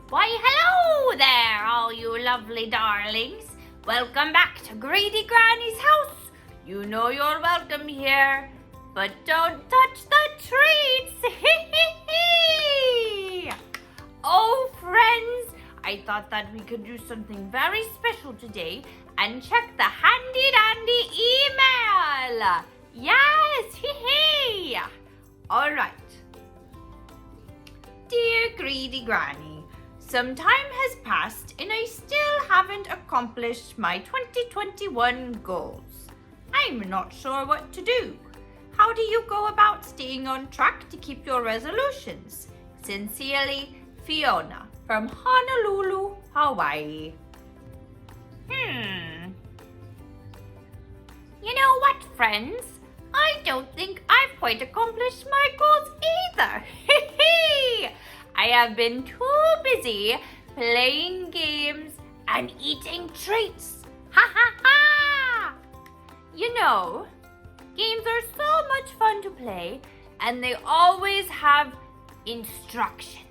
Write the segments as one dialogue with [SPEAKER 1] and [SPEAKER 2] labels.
[SPEAKER 1] Why, hello there, all you lovely darlings. Welcome back to Greedy Granny's house. You know you're welcome here, but don't touch the treats. Oh, friends, I thought that we could do something very special today and check the handy-dandy email. Yes, all right. Dear Greedy Granny, some time has passed and I still haven't accomplished my 2021 goals. I'm not sure what to do. How do you go about staying on track to keep your resolutions? Sincerely, Fiona from Honolulu, Hawaii. You know what, friends? I don't think I've quite accomplished my goals either. I have been too busy playing games and eating treats. Ha ha ha! You know, games are so much fun to play and they always have instructions.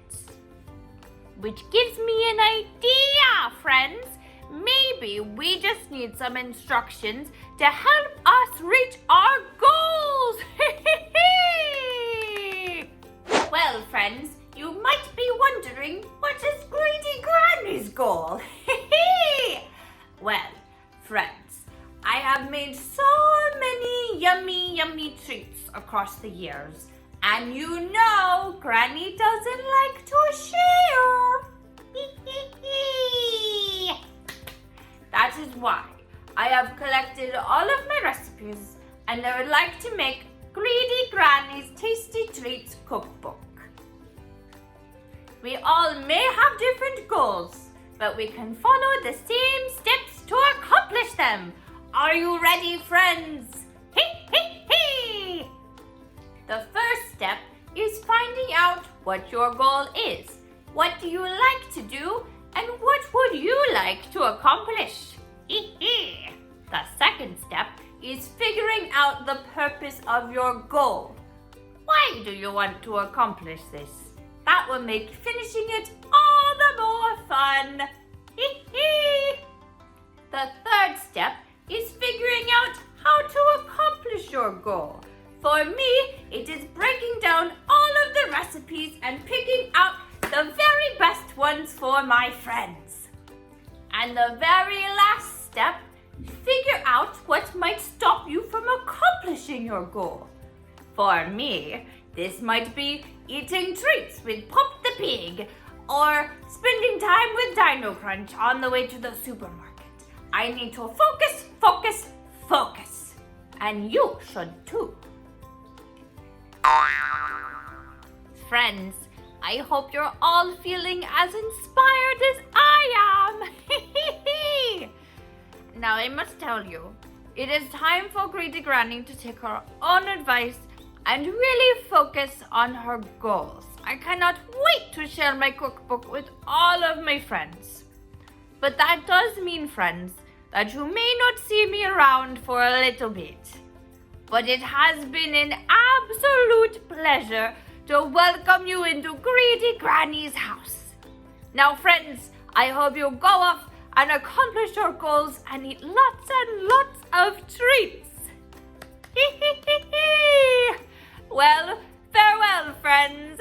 [SPEAKER 1] Which gives me an idea, friends. Maybe we just need some instructions to help us reach our goals. Well, friends, you might be wondering, what is Greedy Granny's goal? Well, friends, I have made so many yummy treats across the years. And you know, Granny doesn't like to share. That is why I have collected all of my recipes and I would like to make Greedy Granny's Tasty Treats Cookbook. We all may have different goals, but we can follow the same steps to accomplish them. Are you ready, friends? The first step is finding out what your goal is. What do you like to do and what would you like to accomplish? The second step is figuring out the purpose of your goal. Why do you want to accomplish this? That will make finishing it all the more fun. The third step is figuring out how to accomplish your goal. For me, it is breaking down all of the recipes and picking out the very best ones for my friends. And the very last step, figure out what might stop you from accomplishing your goal. For me, this might be eating treats with Pop the Pig or spending time with Dino Crunch on the way to the supermarket. I need to focus. And you should too. Friends, I hope you're all feeling as inspired as I am. Now I must tell you, it is time for Greedy Granny to take her own advice and really focus on her goals. I cannot wait to share my cookbook with all of my friends. But that does mean, friends, that you may not see me around for a little bit. But it has been an absolute pleasure to welcome you into Greedy Granny's house. Now, friends, I hope you go off and accomplish your goals and eat lots and lots of treats. Well, farewell, friends.